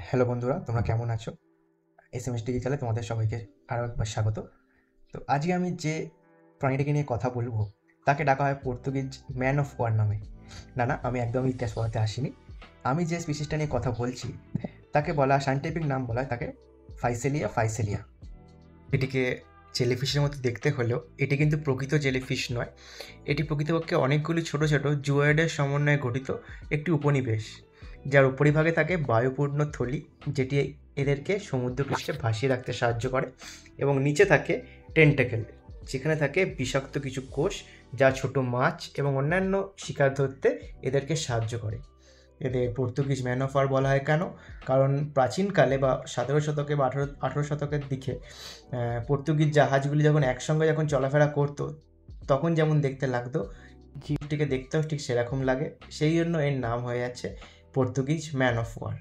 Hello বন্ধুরা, তোমরা কেমন আছো? এসএমএস ডিজিটালে তোমাদের সবাইকে আরও একবার স্বাগত। তো আজকে আমি যে প্রাণীটাকে নিয়ে কথা বলবো তাকে ডাকা হয় পর্তুগিজ ম্যান অফ ওয়ার নামে। না, আমি একদমই ইতিহাস পড়াতে আসিনি। আমি যে স্পিসিসটা নিয়ে কথা বলছি তাকে বলা সায়েন্টিফিক নাম বলা হয় তাকে ফাইসেলিয়া ফাইসেলিয়া। এটিকে জেলিফিশের মতো দেখতে হলেও এটি কিন্তু প্রকৃত জেলিফিশ নয়। এটি প্রকৃতপক্ষে অনেকগুলি ছোট ছোট জুয়েডের সমন্বয়ে গঠিত একটি উপনিবেশ, যার উপরিভাগে থাকে বায়ুপূর্ণ থলি, যেটি এদেরকে সমুদ্রপৃষ্ঠে ভাসিয়ে রাখতে সাহায্য করে, এবং নিচে থাকে টেন্টাকেল, যেখানে থাকে বিষাক্ত কিছু কোষ যা ছোট মাছ এবং অন্যান্য শিকার ধরতে এদেরকে সাহায্য করে। এদের পর্তুগিজ ম্যান অফ ওয়ার বলা হয় কেন? কারণ প্রাচীনকালে বা 17 শতকে বা 18 শতকের দিকে পর্তুগিজ জাহাজগুলি যখন চলাফেরা করতো তখন যেমন দেখতে লাগতো, জীবটিকে দেখতেও ঠিক সেরকম লাগে। সেই জন্য এর নাম হয়ে যাচ্ছে পর্তুগিজ ম্যান অফ ওয়ার।